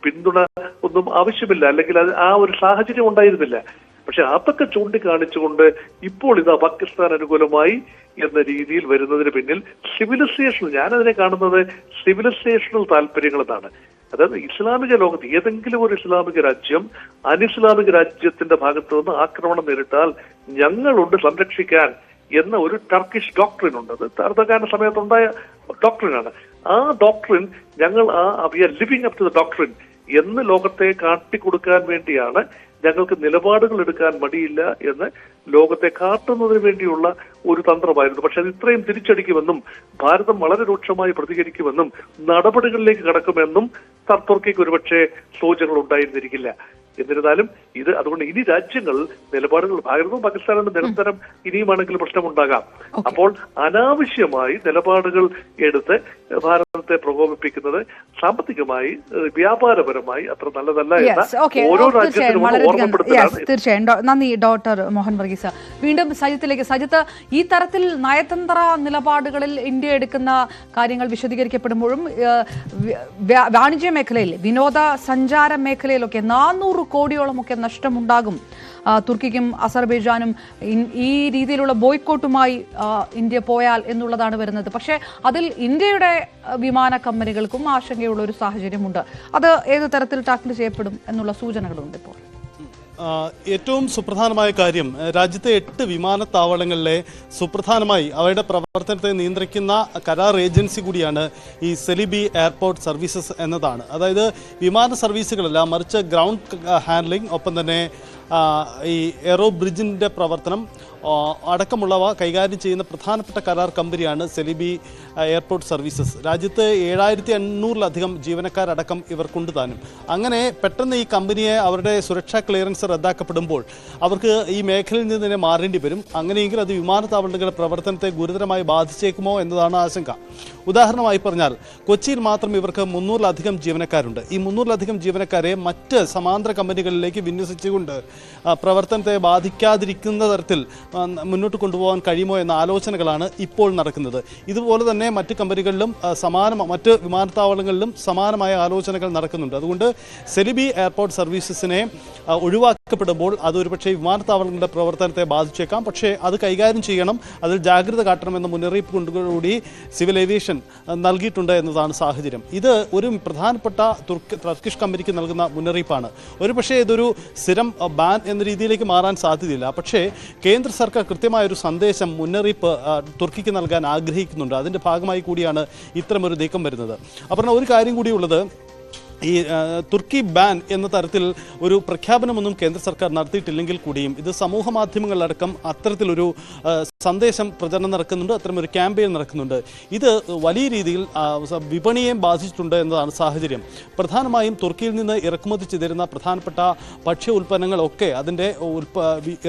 C: പിന്തുണ ഒന്നും ആവശ്യമില്ല, അല്ലെങ്കിൽ ആ ഒരു സാഹചര്യം ഉണ്ടായിരുന്നില്ല. പക്ഷെ അതൊക്കെ ചൂണ്ടിക്കാണിച്ചുകൊണ്ട് ഇപ്പോൾ ഇതാ പാകിസ്ഥാൻ അനുകൂലമായി എന്ന രീതിയിൽ വരുന്നതിന് പിന്നിൽ ഞാനതിനെ കാണുന്നത് സിവിലൈസേഷണൽ താല്പര്യങ്ങൾ എന്നാണ്. അതായത് ഇസ്ലാമിക ലോകത്ത് ഏതെങ്കിലും ഒരു ഇസ്ലാമിക രാജ്യം അനിസ്ലാമിക രാജ്യത്തിന്റെ ഭാഗത്തു നിന്ന് ആക്രമണം നേരിട്ടാൽ ഞങ്ങളുണ്ട് സംരക്ഷിക്കാൻ എന്ന ഒരു ടർക്കിഷ് ഡോക്ട്രിൻ ഉണ്ട്. അത് അർദ്ധകാല സമയത്തുണ്ടായ ഡോക്ട്രിനാണ്. ആ ഡോക്ട്രിൻ ഞങ്ങൾ we are living up to the doctrine എന്ന് ലോകത്തെ കാട്ടിക്കൊടുക്കാൻ വേണ്ടിയാണ് ഞങ്ങൾക്ക് നിലപാടുകൾ എടുക്കാൻ മടിയില്ല എന്ന് ലോകത്തെ കാട്ടുന്നതിന് വേണ്ടിയുള്ള ഒരു തന്ത്രമായിരുന്നു. പക്ഷെ അത് ഇത്രയും തിരിച്ചടിക്കുമെന്നും ഭാരതം വളരെ രൂക്ഷമായി പ്രതികരിക്കുമെന്നും നടപടികളിലേക്ക് കടക്കുമെന്നും തുർക്കിക്ക് ഒരുപക്ഷെ സൂചനകൾ ഉണ്ടായിരുന്നിരിക്കില്ല. എന്നിരുന്നാലും അതുകൊണ്ട് ഇനി രാജ്യങ്ങൾ നിലപാടുകൾ, ഭാരതവും പാകിസ്ഥാനും നിരന്തരം ഇനിയുമാണെങ്കിൽ പ്രശ്നമുണ്ടാകാം. അപ്പോൾ അനാവശ്യമായി നിലപാടുകൾ എടുത്ത് ഭാരതത്തെ പ്രകോപിപ്പിക്കുന്നത് സാമ്പത്തികമായി, വ്യാപാരപരമായി അത്ര നല്ലതല്ല എന്ന ഓരോ രാജ്യത്തിനും ഓർമ്മപ്പെടുത്തുകയാണ്.
A: തീർച്ചയായും നന്ദി ഡോക്ടർ മോഹൻ വർഗീസ്. വീണ്ടും സജിത്തിലേക്ക്. സജിത്ത്, ഈ തരത്തിൽ നയതന്ത്ര നിലപാടുകളിൽ ഇന്ത്യ എടുക്കുന്ന കാര്യങ്ങൾ വിശദീകരിക്കപ്പെടുമ്പോഴും വാണിജ്യ മേഖലയിൽ, വിനോദസഞ്ചാര മേഖലയിലൊക്കെ 400 കോടിയോളമൊക്കെ നഷ്ടമുണ്ടാകും തുർക്കിക്കും അസർബൈജാനും ഈ രീതിയിലുള്ള ബോയ്ക്കോട്ടുമായി ഇന്ത്യ പോയാൽ എന്നുള്ളതാണ് വരുന്നത്. പക്ഷേ അതിൽ ഇന്ത്യയുടെ വിമാന കമ്പനികൾക്കും ആശങ്കയുള്ള ഒരു സാഹചര്യമുണ്ട്. അത് ഏത് തരത്തിൽ ടാക്കിൾ ചെയ്യപ്പെടും എന്നുള്ള സൂചനകളുണ്ട് ഇപ്പോൾ.
B: ഏറ്റവും സുപ്രധാനമായ കാര്യം, രാജ്യത്തെ 8 വിമാനത്താവളങ്ങളിലെ സുപ്രധാനമായി അവയുടെ പ്രവർത്തനത്തെ നിയന്ത്രിക്കുന്ന കരാർ ഏജൻസി കൂടിയാണ് ഈ സെലിബി എയർപോർട്ട് സർവീസസ് എന്നതാണ്. അതായത് വിമാന സർവീസുകളല്ല, മറിച്ച് ഗ്രൗണ്ട് ഹാൻഡ്ലിംഗ്, ഒപ്പം തന്നെ ഈ എയറോ ബ്രിഡ്ജിൻ്റെ പ്രവർത്തനം അടക്കമുള്ളവ കൈകാര്യം ചെയ്യുന്ന പ്രധാനപ്പെട്ട കരാർ കമ്പനിയാണ് സെലിബി എയർപോർട്ട് സർവീസസ്. രാജ്യത്ത് 7800-ലധികം ജീവനക്കാരടക്കം ഇവർക്കുണ്ട് താനും. അങ്ങനെ പെട്ടെന്ന് ഈ കമ്പനിയെ അവരുടെ സുരക്ഷാ ക്ലിയറൻസ് റദ്ദാക്കപ്പെടുമ്പോൾ അവർക്ക് ഈ മേഖലയിൽ നിന്ന് തന്നെ മാറേണ്ടി വരും. അങ്ങനെയെങ്കിൽ അത് വിമാനത്താവളങ്ങളുടെ പ്രവർത്തനത്തെ ഗുരുതരമായി ബാധിച്ചേക്കുമോ എന്നതാണ് ആശങ്ക. ഉദാഹരണമായി പറഞ്ഞാൽ കൊച്ചിയിൽ മാത്രം ഇവർക്ക് 300-ലധികം ജീവനക്കാരുണ്ട്. ഈ 300-ലധികം ജീവനക്കാരെ മറ്റ് സമാന്തര കമ്പനികളിലേക്ക് വിന്യസിച്ചുകൊണ്ട് പ്രവർത്തനത്തെ ബാധിക്കാതിരിക്കുന്ന തരത്തിൽ മുന്നോട്ട് കൊണ്ടുപോകാൻ കഴിയുമോ എന്ന ആലോചനകളാണ് ഇപ്പോൾ നടക്കുന്നത്. ഇതുപോലെ തന്നെ മറ്റ് കമ്പനികളിലും മറ്റ് വിമാനത്താവളങ്ങളിലും സമാനമായ ആലോചനകൾ നടക്കുന്നുണ്ട്. അതുകൊണ്ട് സെലിബി എയർപോർട്ട് സർവീസസിനെ ഒഴിവാക്കി പ്പെടുമ്പോൾ അത് ഒരുപക്ഷെ വിമാനത്താവളങ്ങളുടെ പ്രവർത്തനത്തെ ബാധിച്ചേക്കാം. പക്ഷേ അത് കൈകാര്യം ചെയ്യണം, അതിൽ ജാഗ്രത കാട്ടണമെന്ന മുന്നറിയിപ്പ് കൊണ്ടുകൂടി സിവിൽ ഏവിയേഷൻ നൽകിയിട്ടുണ്ട് എന്നതാണ് സാഹചര്യം. ഇത് ഒരു പ്രധാനപ്പെട്ട ടർക്കിഷ് കമ്പനിക്ക് നൽകുന്ന മുന്നറിയിപ്പാണ്. ഒരുപക്ഷെ ഇതൊരു സ്ഥിരം ബാൻ എന്ന രീതിയിലേക്ക് മാറാൻ സാധ്യതയില്ല. പക്ഷേ കേന്ദ്ര സർക്കാർ കൃത്യമായൊരു സന്ദേശം, മുന്നറിയിപ്പ് തുർക്കിക്ക് നൽകാൻ ആഗ്രഹിക്കുന്നുണ്ട്. അതിൻ്റെ ഭാഗമായി കൂടിയാണ് ഇത്തരമൊരു നീക്കം വരുന്നത്. അപ്പോൾ ഒരു കാര്യം കൂടിയുള്ളത്, ഈ തുർക്കി ബാൻ എന്ന തരത്തിൽ ഒരു പ്രഖ്യാപനമൊന്നും കേന്ദ്ര സർക്കാർ നടത്തിയിട്ടില്ലെങ്കിൽ കൂടിയും ഇത് സമൂഹ മാധ്യമങ്ങളിലടക്കം അത്തരത്തിലൊരു സന്ദേശം പ്രചരണം നടക്കുന്നുണ്ട്, അത്തരമൊരു ക്യാമ്പയിൻ നടക്കുന്നുണ്ട്. ഇത് വലിയ രീതിയിൽ വിപണിയെ ബാധിച്ചിട്ടുണ്ട് എന്നതാണ് സാഹചര്യം. പ്രധാനമായും തുർക്കിയിൽ നിന്ന് ഇറക്കുമതി ചെയ്തിരുന്ന പ്രധാനപ്പെട്ട ഭക്ഷ്യ ഉൽപ്പന്നങ്ങളൊക്കെ അതിൻ്റെ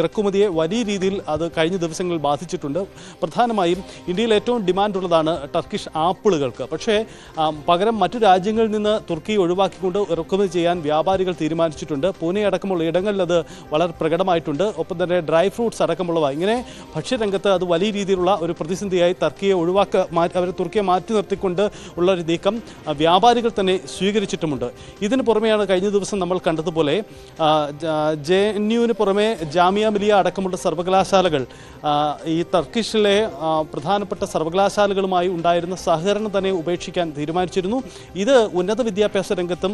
B: ഇറക്കുമതിയെ വലിയ രീതിയിൽ അത് കഴിഞ്ഞ ദിവസങ്ങളിൽ ബാധിച്ചിട്ടുണ്ട്. പ്രധാനമായും ഇന്ത്യയിൽ ഏറ്റവും ഡിമാൻഡുള്ളതാണ് ടർക്കിഷ് ആപ്പിളുകൾക്ക്. പക്ഷേ പകരം മറ്റു രാജ്യങ്ങളിൽ നിന്ന് തുർക്കി ഒഴിവാക്കിക്കൊണ്ട് ഇറക്കുമതി ചെയ്യാൻ വ്യാപാരികൾ തീരുമാനിച്ചിട്ടുണ്ട്. പൂനെ അടക്കമുള്ള ഇടങ്ങളിൽ അത് വളരെ പ്രകടമായിട്ടുണ്ട്. ഒപ്പം തന്നെ ഡ്രൈ ഫ്രൂട്ട്സ് അടക്കമുള്ളവ, ഇങ്ങനെ ഭക്ഷ്യരംഗത്ത് അത് വലിയ രീതിയിലുള്ള ഒരു പ്രതിസന്ധിയായി തുർക്കിയെ മാറ്റി നിർത്തിക്കൊണ്ട് ഉള്ള ഒരു നീക്കം വ്യാപാരികൾ തന്നെ സ്വീകരിച്ചിട്ടുമുണ്ട്. ഇതിന് പുറമെയാണ് കഴിഞ്ഞ ദിവസം നമ്മൾ കണ്ടതുപോലെ JNUവിന് പുറമെ ജാമിയ മിലിയ അടക്കമുള്ള സർവകലാശാലകൾ ഈ ടർക്കിഷിലെ പ്രധാനപ്പെട്ട സർവകലാശാലകളുമായി ഉണ്ടായിരുന്ന സഹകരണം തന്നെ ഉപേക്ഷിക്കാൻ തീരുമാനിച്ചിരുന്നു. ഇത് ഉന്നത വിദ്യാഭ്യാസ രംഗത്തും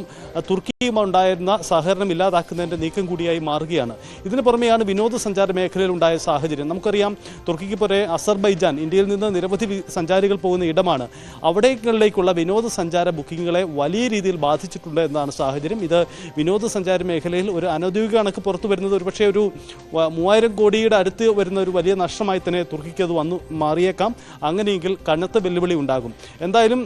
B: തുർക്കിയുമായി ഉണ്ടായിരുന്ന സഹകരണം ഇല്ലാതാക്കുന്നതിൻ്റെ നീക്കം കൂടിയായി മാറുകയാണ്. ഇതിന് പുറമെയാണ് വിനോദസഞ്ചാര മേഖലയിൽ ഉണ്ടായ സാഹചര്യം. നമുക്കറിയാം, തുർക്കിക്ക് പുറമെ അസർബൈജാൻ ഇന്ത്യയിൽ നിന്ന് നിരവധി സഞ്ചാരികൾ പോകുന്ന ഇടമാണ്. അവിടേക്കുള്ള വിനോദസഞ്ചാര ബുക്കിങ്ങുകളെ വലിയ രീതിയിൽ ബാധിച്ചിട്ടുണ്ട് എന്നതാണ് സാഹചര്യം. ഇത് വിനോദസഞ്ചാര മേഖലയിൽ ഒരു അനൗദ്യോഗിക കണക്ക് പുറത്തു വരുന്നത് ഒരുപക്ഷെ ഒരു 3000 കോടിയുടെ അടുത്ത് വരുന്ന ഒരു വലിയ നഷ്ടമായി തന്നെ തുർക്കിക്ക് അത് മാറിയേക്കാം. അങ്ങനെയെങ്കിൽ കനത്ത വെല്ലുവിളി ഉണ്ടാകും. എന്തായാലും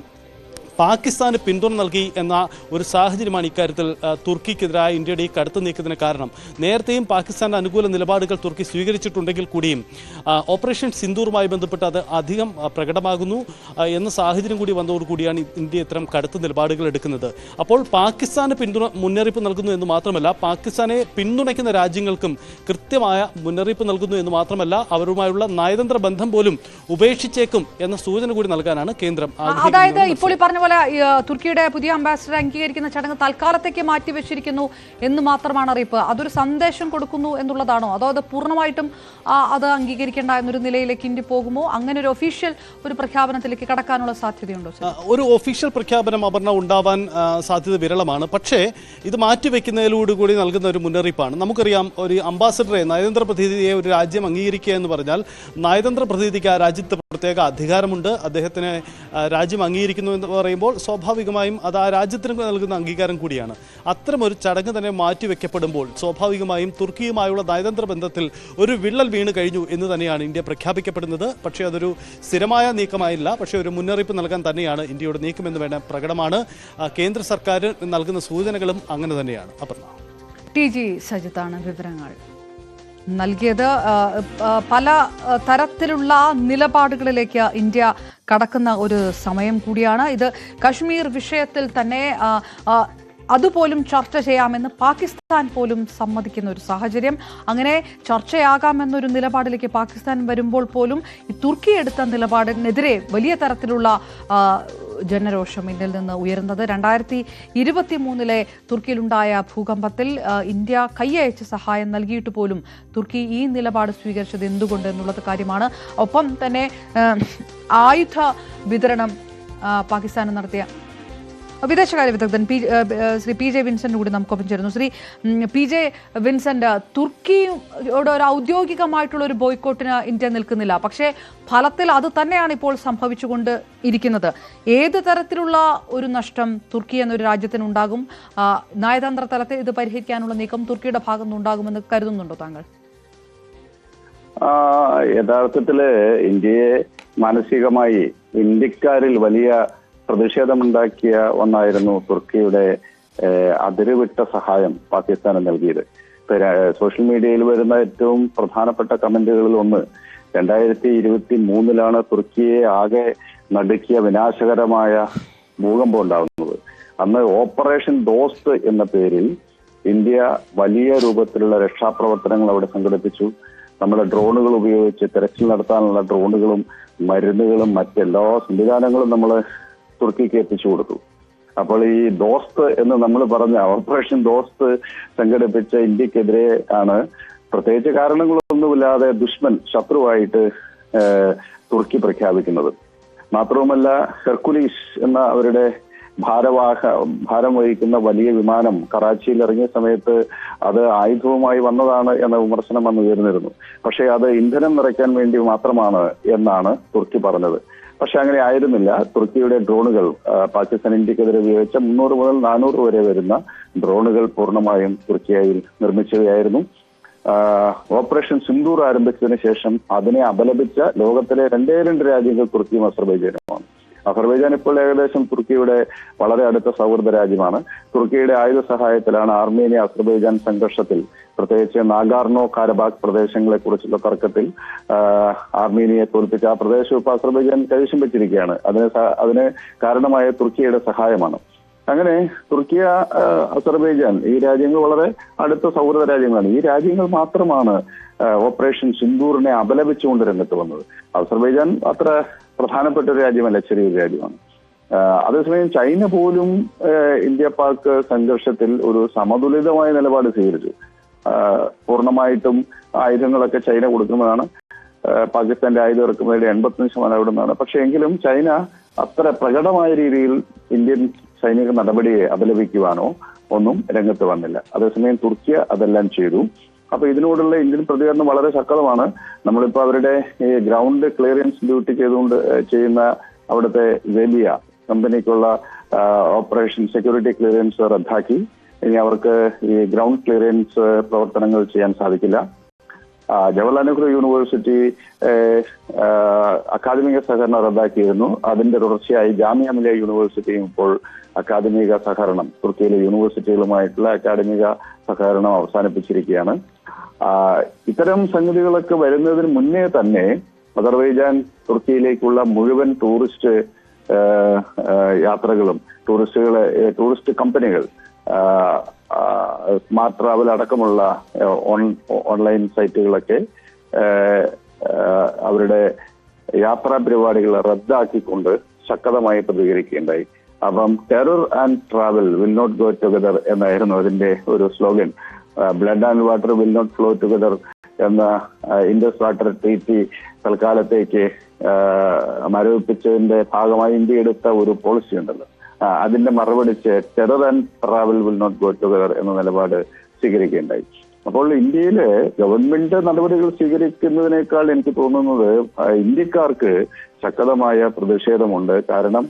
B: പാകിസ്ഥാന് പിന്തുണ നൽകി എന്ന ഒരു സാഹചര്യമാണ് ഇക്കാര്യത്തിൽ തുർക്കിക്കെതിരായ ഇന്ത്യയുടെ ഈ കടുത്ത നീക്കത്തിന് കാരണം. നേരത്തെയും പാകിസ്ഥാന്റെ അനുകൂല നിലപാടുകൾ തുർക്കി സ്വീകരിച്ചിട്ടുണ്ടെങ്കിൽ കൂടിയും ഓപ്പറേഷൻ സിന്ദൂറുമായി ബന്ധപ്പെട്ട് അത് അധികം പ്രകടമാകുന്നു എന്ന സാഹചര്യം കൂടി വന്നതോടുകൂടിയാണ് ഇന്ത്യ ഇത്തരം കടുത്ത നിലപാടുകൾ എടുക്കുന്നത്. അപ്പോൾ പാകിസ്ഥാന് മുന്നറിയിപ്പ് നൽകുന്നു എന്ന് മാത്രമല്ല, പാകിസ്ഥാനെ പിന്തുണയ്ക്കുന്ന രാജ്യങ്ങൾക്കും കൃത്യമായ മുന്നറിയിപ്പ് നൽകുന്നു എന്ന് മാത്രമല്ല, അവരുമായുള്ള നയതന്ത്ര ബന്ധം പോലും ഉപേക്ഷിച്ചേക്കും എന്ന സൂചന കൂടി നൽകാനാണ് കേന്ദ്രം
A: ആഗ്രഹിക്കുന്നത്. തുർക്കിയുടെ പുതിയ അംബാസിഡർ അംഗീകരിക്കുന്ന ചടങ്ങ് തൽക്കാലത്തേക്ക് മാറ്റിവെച്ചിരിക്കുന്നു എന്ന് മാത്രമാണ് അറിയിപ്പ്. അതൊരു സന്ദേശം കൊടുക്കുന്നു എന്നുള്ളതാണോ, അതോ അത് പൂർണ്ണമായിട്ടും അത് അംഗീകരിക്കേണ്ട എന്നൊരു നിലയിലേക്ക് ഇന്ത്യ പോകുമോ? അങ്ങനെ ഒരു ഒഫീഷ്യൽ ഒരു പ്രഖ്യാപനത്തിലേക്ക് കടക്കാനുള്ള സാധ്യതയുണ്ടോ?
B: ഒരു ഒഫീഷ്യൽ പ്രഖ്യാപനം ഉണ്ടാവാൻ സാധ്യത വിരളമാണ്. പക്ഷേ ഇത് മാറ്റിവെക്കുന്നതിലൂടെ നൽകുന്ന ഒരു മുന്നറിയിപ്പാണ്. നമുക്കറിയാം, ഒരു അംബാസിഡറെ, നയതന്ത്ര പ്രതിനിധിയെ ഒരു രാജ്യം അംഗീകരിക്കുക എന്ന് പറഞ്ഞാൽ നയതന്ത്ര പ്രതിനിധിക്ക് ആ രാജ്യത്ത് പ്രത്യേക അധികാരമുണ്ട്. അദ്ദേഹത്തിന് രാജ്യം അംഗീകരിക്കുന്നു എന്ന് പറയുമ്പോൾ സ്വാഭാവികമായും അത് ആ രാജ്യത്തിന് നൽകുന്ന അംഗീകാരം കൂടിയാണ്. അത്തരമൊരു ചടങ്ങ് തന്നെ മാറ്റിവെക്കപ്പെടുമ്പോൾ സ്വാഭാവികമായും തുർക്കിയുമായുള്ള നയതന്ത്ര ബന്ധത്തിൽ ഒരു വിള്ളൽ വീണ് കഴിഞ്ഞു എന്ന് തന്നെയാണ് ഇന്ത്യ പ്രഖ്യാപിക്കപ്പെടുന്നത്. പക്ഷേ അതൊരു സ്ഥിരമായ നീക്കമായില്ല. പക്ഷേ ഒരു മുന്നറിയിപ്പ് നൽകാൻ തന്നെയാണ് ഇന്ത്യയുടെ നീക്കമെന്ന് വേണ്ട പ്രകടമാണ്. കേന്ദ്ര സർക്കാർ നൽകുന്ന സൂചനകളും അങ്ങനെ തന്നെയാണ്. അപർണ,
A: TG സജിത്താണ് വിവരങ്ങൾ നൽകിയത്. പല തരത്തിലുള്ള നിലപാടുകളിലേക്ക് ഇന്ത്യ കടക്കുന്ന ഒരു സമയം കൂടിയാണ് ഇത്. കശ്മീർ വിഷയത്തിൽ തന്നെ അതുപോലും ചർച്ച ചെയ്യാമെന്ന് പാകിസ്ഥാൻ പോലും സമ്മതിക്കുന്ന ഒരു സാഹചര്യം. അങ്ങനെ ചർച്ചയാകാമെന്നൊരു നിലപാടിലേക്ക് പാകിസ്ഥാൻ വരുമ്പോൾ പോലും ഈ തുർക്കി എടുത്ത നിലപാടിനെതിരെ വലിയ തരത്തിലുള്ള ജനരോഷം ഇന്ത്യയിൽ നിന്ന് ഉയരുന്നത്. 2023 തുർക്കിയിലുണ്ടായ ഭൂകമ്പത്തിൽ ഇന്ത്യ കൈയയച്ച് സഹായം നൽകിയിട്ട് പോലും തുർക്കി ഈ നിലപാട് സ്വീകരിച്ചത് എന്തുകൊണ്ട് എന്നുള്ളത് കാര്യമാണ്. ഒപ്പം തന്നെ ആയുധ വിതരണം പാകിസ്ഥാന് നടത്തിയ വിദേശകാര്യ വിദഗ്ധൻ ശ്രീ PJ വിൻസെന്റ് കൂടി നമുക്കൊപ്പം ചേരുന്നു. ശ്രീ PJ വിൻസെന്റ്, തുർക്കിയോട് ഒരു ഔദ്യോഗികമായിട്ടുള്ള ഒരു ബോയ്ക്കോട്ടിന് ഇന്ത്യ നിൽക്കുന്നില്ല. പക്ഷേ ഫലത്തിൽ അത് തന്നെയാണ് ഇപ്പോൾ സംഭവിച്ചുകൊണ്ട് ഇരിക്കുന്നത്. ഏത് തരത്തിലുള്ള ഒരു നഷ്ടം തുർക്കി എന്നൊരു രാജ്യത്തിനുണ്ടാകും? നയതന്ത്ര തലത്തിൽ ഇത് പരിഹരിക്കാനുള്ള നീക്കം തുർക്കിയുടെ ഭാഗത്തുനിന്ന് ഉണ്ടാകുമെന്ന് കരുതുന്നുണ്ടോ താങ്കൾ?
D: യഥാർത്ഥത്തില് ഇന്ത്യയെ മാനസികമായി ഇന്ത്യക്കാരിൽ വലിയ പ്രതിഷേധമുണ്ടാക്കിയ ഒന്നായിരുന്നു തുർക്കിയുടെ അതിരുവിട്ട സഹായം പാകിസ്ഥാന് നൽകിയത്. സോഷ്യൽ മീഡിയയിൽ വരുന്ന ഏറ്റവും പ്രധാനപ്പെട്ട കമന്റുകളിൽ ഒന്ന്, 2023 തുർക്കിയെ ആകെ നടുക്കിയ വിനാശകരമായ ഭൂകമ്പം ഉണ്ടാകുന്നത്. അന്ന് ഓപ്പറേഷൻ ദോസ്ത് എന്ന പേരിൽ ഇന്ത്യ വലിയ രൂപത്തിലുള്ള രക്ഷാപ്രവർത്തനങ്ങൾ അവിടെ സംഘടിപ്പിച്ചു. നമ്മുടെ ഡ്രോണുകൾ ഉപയോഗിച്ച് തെരച്ചിൽ നടത്താനുള്ള ഡ്രോണുകളും മരുന്നുകളും മറ്റെല്ലാ സംവിധാനങ്ങളും നമ്മൾ തുർക്കിക്ക് എത്തിച്ചു കൊടുത്തു. അപ്പോൾ ഈ ദോസ്ത് എന്ന് നമ്മൾ പറഞ്ഞ ഓപ്പറേഷൻ ദോസ്ത് സംഘടിപ്പിച്ച ഇന്ത്യക്കെതിരെ ആണ് പ്രത്യേകിച്ച് കാരണങ്ങളൊന്നുമില്ലാതെ ദുഷ്മൻ ശത്രുവായിട്ട് തുർക്കി പ്രഖ്യാപിക്കുന്നത്. മാത്രവുമല്ല ഹെർക്കുലീസ് എന്ന അവരുടെ ഭാരം വഹിക്കുന്ന വലിയ വിമാനം കറാച്ചിയിൽ ഇറങ്ങിയ സമയത്ത് അത് ആയുധവുമായി വന്നതാണ് എന്ന വിമർശനം അന്ന് ഉയർന്നിരുന്നു. പക്ഷേ അത് ഇന്ധനം നിറയ്ക്കാൻ വേണ്ടി മാത്രമാണ് എന്നാണ് തുർക്കി പറഞ്ഞത്. പക്ഷെ അങ്ങനെ ആയിരുന്നില്ല. തുർക്കിയുടെ ഡ്രോണുകൾ പാകിസ്ഥാൻ ഇന്ത്യക്കെതിരെ ഉപയോഗിച്ച 300 മുതൽ 400 വരെ വരുന്ന ഡ്രോണുകൾ പൂർണ്ണമായും തുർക്കിയിൽ നിർമ്മിച്ചവയായിരുന്നു. ഓപ്പറേഷൻ സിന്ദൂർ ആരംഭിച്ചതിന് ശേഷം അതിനെ അപലപിച്ച ലോകത്തിലെ 2 രാജ്യങ്ങൾ തുർക്കിയും അസർബൈജാനുമാണ്. അസർബൈജാൻ ഇപ്പോൾ ഏകദേശം തുർക്കിയുടെ വളരെ അടുത്ത സൗഹൃദ രാജ്യമാണ്. തുർക്കിയുടെ ആയുധ സഹായത്തിലാണ് ആർമേനിയ അസർബൈജാൻ സംഘർഷത്തിൽ, പ്രത്യേകിച്ച് നാഗാർണോ കാരബാഗ് പ്രദേശങ്ങളെ കുറിച്ചുള്ള തർക്കത്തിൽ ആർമേനിയയെ തോൽപ്പിച്ച ആ പ്രദേശം ഇപ്പോൾ അസർബൈജാൻ കൈവശം വെച്ചിരിക്കുകയാണ്. അതിന് കാരണമായ തുർക്കിയുടെ സഹായമാണ്. അങ്ങനെ തുർക്കിയ അസർബൈജാൻ ഈ രാജ്യങ്ങൾ വളരെ അടുത്ത സൗഹൃദ രാജ്യങ്ങളാണ്. ഈ രാജ്യങ്ങൾ മാത്രമാണ് ഓപ്പറേഷൻ സിന്ദൂറിനെ അപലപിച്ചുകൊണ്ട് രംഗത്ത് വന്നത്. അസർബൈജാൻ അത്ര പ്രധാനപ്പെട്ട ഒരു രാജ്യമല്ല, ചെറിയൊരു രാജ്യമാണ്. അതേസമയം ചൈന പോലും ഇന്ത്യ പാക് സംഘർഷത്തിൽ ഒരു സമതുലിതമായ നിലപാട് സ്വീകരിച്ചു. പൂർണ്ണമായിട്ടും ആയുധങ്ങളൊക്കെ ചൈന കൊടുക്കുന്നതാണ്. പാകിസ്ഥാന്റെ ആയുധം ഇറക്കുമതിയുടെ 85% അവിടെ നിന്നാണ്. പക്ഷെ എങ്കിലും ചൈന അത്ര പ്രകടമായ രീതിയിൽ ഇന്ത്യൻ സൈനിക നടപടിയെ അപലപിക്കുവാനോ ഒന്നും രംഗത്ത് വന്നില്ല. അതേസമയം തുർക്കിയ അതെല്ലാം ചെയ്തു. അപ്പൊ ഇതിനോടുള്ള ഇന്ത്യൻ പ്രതികരണം വളരെ ശക്തമാണ്. നമ്മളിപ്പോ അവരുടെ ഈ ഗ്രൗണ്ട് ക്ലിയറൻസ് ഡ്യൂട്ടി ചെയ്യുന്ന അവിടുത്തെ വലിയ കമ്പനിക്കുള്ള ഓപ്പറേഷൻ സെക്യൂരിറ്റി ക്ലിയറൻസ് റദ്ദാക്കി. ഇനി അവർക്ക് ഈ ഗ്രൗണ്ട് ക്ലിയറൻസ് പ്രവർത്തനങ്ങൾ ചെയ്യാൻ സാധിക്കില്ല. ജവഹർലാൽ നെഹ്റു യൂണിവേഴ്സിറ്റി അക്കാദമിക സഹകരണം റദ്ദാക്കിയിരുന്നു. അതിന്റെ തുടർച്ചയായി ജാമിയ മിലിയ യൂണിവേഴ്സിറ്റിയും ഇപ്പോൾ അക്കാദമിക സഹകരണം, തുർക്കിയിലെ യൂണിവേഴ്സിറ്റികളുമായിട്ടുള്ള അക്കാദമിക സഹകരണം അവസാനിപ്പിച്ചിരിക്കുകയാണ്. ഇത്തരം സംഗതികളൊക്കെ വരുന്നതിന് മുന്നേ തന്നെ അസർബൈജാൻ തുർക്കിയിലേക്കുള്ള മുഴുവൻ ടൂറിസ്റ്റ് യാത്രകളും ടൂറിസ്റ്റ് കമ്പനികൾ സ്മാർട്ട് ട്രാവൽ അടക്കമുള്ള ഓൺലൈൻ സൈറ്റുകളൊക്കെ അവരുടെ യാത്രാ പരിപാടികൾ റദ്ദാക്കിക്കൊണ്ട് ശക്തമായി പ്രതികരിക്കുകയുണ്ടായി. അപ്പം terror and travel will not go together എന്നായിരുന്നു അതിന്റെ ഒരു slogan. Blood and water will not flow together എന്ന ഇൻഡസ് വാട്ടർ ട്രീറ്റി തൽക്കാലത്തേക്ക് മരവിപ്പിച്ചതിന്റെ ഭാഗമായി ഇന്ത്യ എടുത്ത ഒരു പോളിസി ഉണ്ടല്ലോ, അതിന്റെ മറുപടിച്ച് terror and travel will not go together എന്ന നിലപാട് സ്വീകരിക്കുകയുണ്ടായി. അപ്പോൾ ഇന്ത്യയിലെ ഗവൺമെന്റ് നടപടികൾ സ്വീകരിക്കുന്നതിനേക്കാൾ എനിക്ക് തോന്നുന്നത് ഇന്ത്യക്കാർക്ക് ശക്തമായ പ്രതിഷേധമുണ്ട്. കാരണം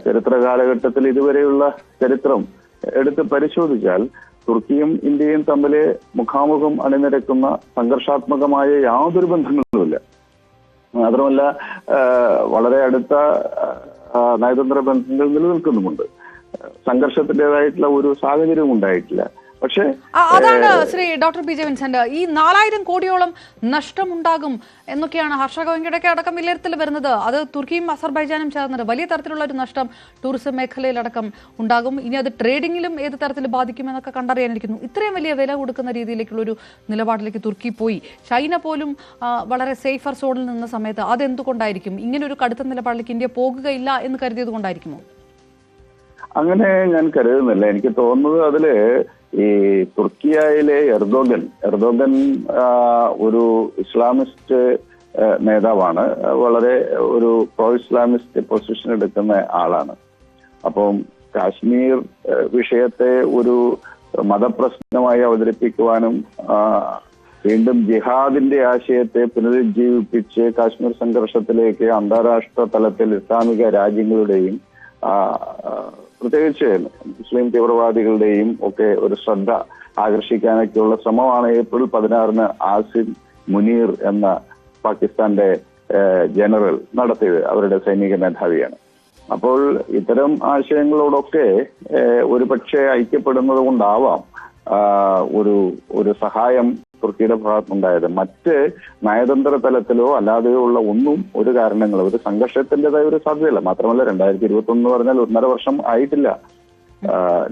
D: ചരിത്ര കാലഘട്ടത്തിൽ ഇതുവരെയുള്ള ചരിത്രം എടുത്ത് പരിശോധിച്ചാൽ തുർക്കിയും ഇന്ത്യയും തമ്മിൽ മുഖാമുഖം അണിനിരക്കുന്ന സംഘർഷാത്മകമായ യാതൊരു ബന്ധങ്ങളുമില്ല. മാത്രമല്ല വളരെ അടുത്ത നയതന്ത്ര ബന്ധങ്ങൾ നിലനിൽക്കുന്നുമുണ്ട്. സംഘർഷത്തിൻ്റെതായിട്ടുള്ള ഒരു സാഹചര്യവും ഉണ്ടായിട്ടില്ല. പക്ഷേ
A: അതാണ് Shri doctor P J Vincent, ഈ 4000 കോടിയോളം നഷ്ടമുണ്ടാകും എന്നൊക്കെയാണ് ഹർഷ ഗോയങ്കയുടെ അടക്കം വിലയിരുത്തൽ വരുന്നത്. അത് തുർക്കിയും അസർബൈജാനും ചേർന്നത് വലിയ തരത്തിലുള്ള ഒരു നഷ്ടം ടൂറിസം മേഖലയിലടക്കം ഉണ്ടാകും. ഇനി അത് ട്രേഡിങ്ങിലും ഏത് തരത്തിൽ ബാധിക്കുമെന്നൊക്കെ കണ്ടറിയാനിരിക്കുന്നു. ഇത്രയും വലിയ വില കൊടുക്കുന്ന രീതിയിലേക്കുള്ള ഒരു നിലപാടിലേക്ക് തുർക്കി പോയി. ചൈന പോലും വളരെ സേഫർ സോണിൽ നിന്ന സമയത്ത് അതെന്തുകൊണ്ടായിരിക്കും ഇങ്ങനെ ഒരു കടുത്ത നിലപാടിലേക്ക് ഇന്ത്യ പോകുകയില്ല എന്ന് കരുതിയത് കൊണ്ടായിരിക്കുമോ?
D: അങ്ങനെ ഞാൻ കരുതുന്നില്ല. എനിക്ക് തോന്നുന്നത് അതില് ഈ തുർക്കിയയിലെ എർദോഗൻ ഒരു ഇസ്ലാമിസ്റ്റ് നേതാവാണ്. വളരെ ഒരു പ്രോ ഇസ്ലാമിസ്റ്റ് പൊസിഷൻ എടുക്കുന്ന ആളാണ്. അപ്പം കാശ്മീർ വിഷയത്തെ ഒരു മതപ്രശ്നമായി അവതരിപ്പിക്കുവാനും വീണ്ടും ജിഹാദിന്റെ ആശയത്തെ പുനരുജ്ജീവിപ്പിച്ച് കാശ്മീർ സംഘർഷത്തിലേക്ക് അന്താരാഷ്ട്ര തലത്തിൽ ഇസ്ലാമിക രാജ്യങ്ങളുടെയും പ്രത്യേകിച്ച് മുസ്ലിം തീവ്രവാദികളുടെയും ഒക്കെ ഒരു ശ്രദ്ധ ആകർഷിക്കാനൊക്കെയുള്ള ശ്രമമാണ് ഏപ്രിൽ 16 ആസിം മുനീർ എന്ന പാകിസ്ഥാന്റെ ജനറൽ നടത്തിയത്. അവരുടെ സൈനിക മേധാവിയാണ്. അപ്പോൾ ഇത്തരം ആശയങ്ങളോടൊക്കെ ഒരു പക്ഷേ ഐക്യപ്പെടുന്നത് കൊണ്ടാവാം ഒരു സഹായം തുർക്കിയുടെ ഭാഗത്തുനിന്നുണ്ടായത്. മറ്റ് നയതന്ത്ര തലത്തിലോ അല്ലാതെയോ ഉള്ള ഒരു കാരണങ്ങളോ ഒരു സംഘർഷത്തിൻ്റെതായ ഒരു സാധ്യതയില്ല. മാത്രമല്ല 2021 എന്ന് പറഞ്ഞാൽ 1.5 വർഷം ആയിട്ടില്ല.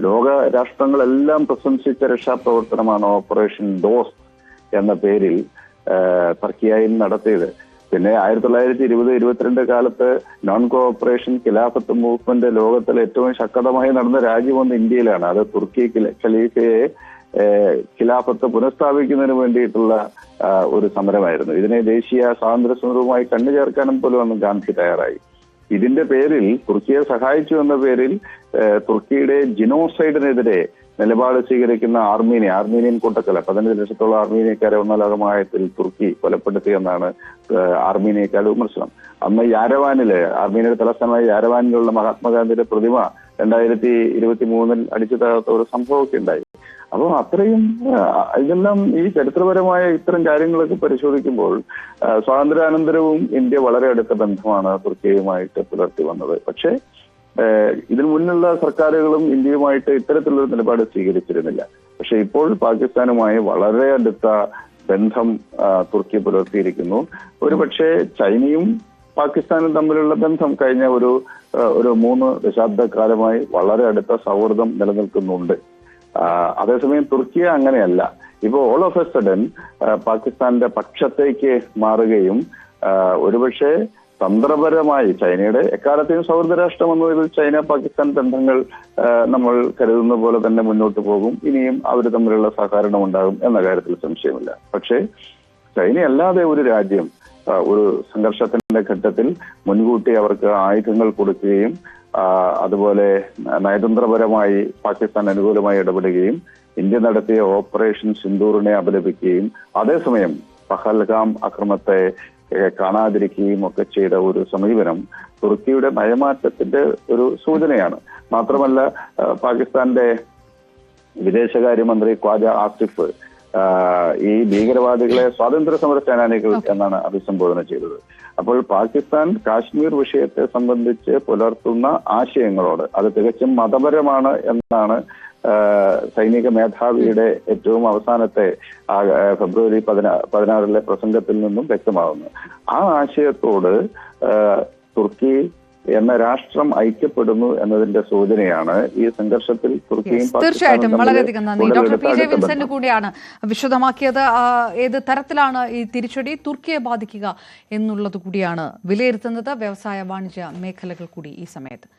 D: ലോക രാഷ്ട്രങ്ങളെല്ലാം പ്രശംസിച്ച രക്ഷാപ്രവർത്തനമാണ് ഓപ്പറേഷൻ ദോസ്ത് എന്ന പേരിൽ ടർക്കിയായി നടത്തിയത്. പിന്നെ 1920-22 കാലത്ത് നോൺ കോഓപ്പറേഷൻ ഖിലാഫത്ത് മൂവ്മെന്റ് ലോകത്തിലെ ഏറ്റവും ശക്തമായി നടന്ന രാജ്യമൊന്ന് ഇന്ത്യയിലാണ്. അത് തുർക്കി ഖലീഫയെ ഖിലാഫത്ത് പുനഃസ്ഥാപിക്കുന്നതിന് വേണ്ടിയിട്ടുള്ള ഒരു സമരമായിരുന്നു. ഇതിനെ ദേശീയ സ്വാതന്ത്ര്യ സമരവുമായി കണ്ണുചേർക്കാനും പോലും അന്ന് ഗാന്ധി തയ്യാറായി. ഇതിന്റെ പേരിൽ തുർക്കിയെ സഹായിച്ചു എന്ന പേരിൽ തുർക്കിയുടെ ജിനോസൈഡിനെതിരെ നിലപാട് സ്വീകരിക്കുന്ന ആർമീനിയൻ കൂട്ടക്കൊല 15 ലക്ഷത്തോളം ആർമീനിയക്കാരെ ഒന്നാം ലോകമഹായുദ്ധത്തിൽ തുർക്കി കൊലപ്പെടുത്തിയെന്നാണ് ആർമീനിയക്കാരുടെ വിമർശനം. അന്ന് യാരവാനില്, ആർമീനിയയുടെ തലസ്ഥാനമായ യാരവാനിലുള്ള മഹാത്മാഗാന്ധിയുടെ പ്രതിമ 2023 അടിച്ചു തകർത്ത ഒരു സംഭവമൊക്കെ ഉണ്ടായി. അപ്പോൾ അത്രയും ഇതെല്ലാം ഈ ചരിത്രപരമായ ഇത്തരം കാര്യങ്ങളൊക്കെ പരിശോധിക്കുമ്പോൾ സ്വാതന്ത്ര്യാനന്തരവും ഇന്ത്യ വളരെ അടുത്ത ബന്ധമാണ് തുർക്കിയുമായിട്ട് പുലർത്തി വന്നത്. പക്ഷേ ഇതിനു മുന്നുള്ള സർക്കാരുകളും ഇന്ത്യയുമായിട്ട് ഇത്തരത്തിലൊരു നിലപാട് സ്വീകരിച്ചിരുന്നില്ല. പക്ഷെ ഇപ്പോൾ പാകിസ്ഥാനുമായി വളരെ അടുത്ത ബന്ധം തുർക്കി പുലർത്തിയിരിക്കുന്നു. ഒരുപക്ഷെ ചൈനയും പാകിസ്ഥാനും തമ്മിലുള്ള ബന്ധം കഴിഞ്ഞ ഒരു 3 ദശാബ്ദക്കാലമായി വളരെ അടുത്ത സൗഹൃദം നിലനിൽക്കുന്നുണ്ട്. അതേസമയം തുർക്കി അങ്ങനെയല്ല. ഇപ്പോൾ ഓൾ ഓഫ് എ സഡൻ പാകിസ്ഥാന്റെ പക്ഷത്തേക്ക് മാറുകയും ഒരുപക്ഷെ തന്ത്രപരമായി ചൈനയുടെ എക്കാലത്തെയും സൗഹൃദ രാഷ്ട്രം എന്നതിൽ ചൈന പാകിസ്ഥാൻ ബന്ധങ്ങൾ നമ്മൾ കരുതുന്ന പോലെ തന്നെ മുന്നോട്ട് പോകും. ഇനിയും അവർ തമ്മിലുള്ള സഹകരണം ഉണ്ടാകും എന്ന കാര്യത്തിൽ സംശയമില്ല. പക്ഷേ ചൈനയല്ലാതെ ഒരു രാജ്യം ഒരു സംഘർഷത്തിന്റെ ഘട്ടത്തിൽ മുൻകൂട്ടി അവർക്ക് ആയുധങ്ങൾ കൊടുക്കുകയും അതുപോലെ നയതന്ത്രപരമായി പാകിസ്ഥാൻ അനുകൂലമായി ഇടപെടുകയും ഇന്ത്യ നടത്തിയ ഓപ്പറേഷൻ സിന്ദൂറിനെ അപലപിക്കുകയും അതേസമയം പഹൽഗാം അക്രമത്തെ കാണാതിരിക്കുകയും ഒക്കെ ചെയ്ത ഒരു സമീപനം തുർക്കിയുടെ നയമാറ്റത്തിന്റെ ഒരു സൂചനയാണ്. മാത്രമല്ല പാകിസ്ഥാന്റെ വിദേശകാര്യമന്ത്രി ഖ്വാജ ആസിഫ് ഈ ഭീകരവാദികളെ സ്വാതന്ത്ര്യ സമര സേനാനികൾ എന്നാണ് അഭിസംബോധന ചെയ്തത്. അപ്പോൾ പാകിസ്ഥാൻ കാശ്മീർ വിഷയത്തെ സംബന്ധിച്ച് പുലർത്തുന്ന ആശയങ്ങളോട് അത് തികച്ചും മതപരമാണ് എന്നാണ് സൈനിക മേധാവിയുടെ ഏറ്റവും അവസാനത്തെ ഫെബ്രുവരി 16 പ്രസംഗത്തിൽ നിന്നും വ്യക്തമാകുന്നു. ആ ആശയത്തോട് തുർക്കി എന്ന രാഷ്ട്രം ഐക്യപ്പെടുന്നു എന്നതിന്റെ സൂചനയാണ് ഈ സംഘർഷത്തിൽ തുർക്കിയും
A: തീർച്ചയായിട്ടും. വളരെയധികം നന്ദി. ഡോക്ടർ PJ വിൻസെന്റ് കൂടിയാണ് വിശദമാക്കിയത്. ഏത് തരത്തിലാണ് ഈ തിരിച്ചടി തുർക്കിയെ ബാധിക്കുക എന്നുള്ളത് കൂടിയാണ് വിലയിരുത്തുന്നത്. വ്യവസായ വാണിജ്യ മേഖലകൾ കൂടി ഈ സമയത്ത്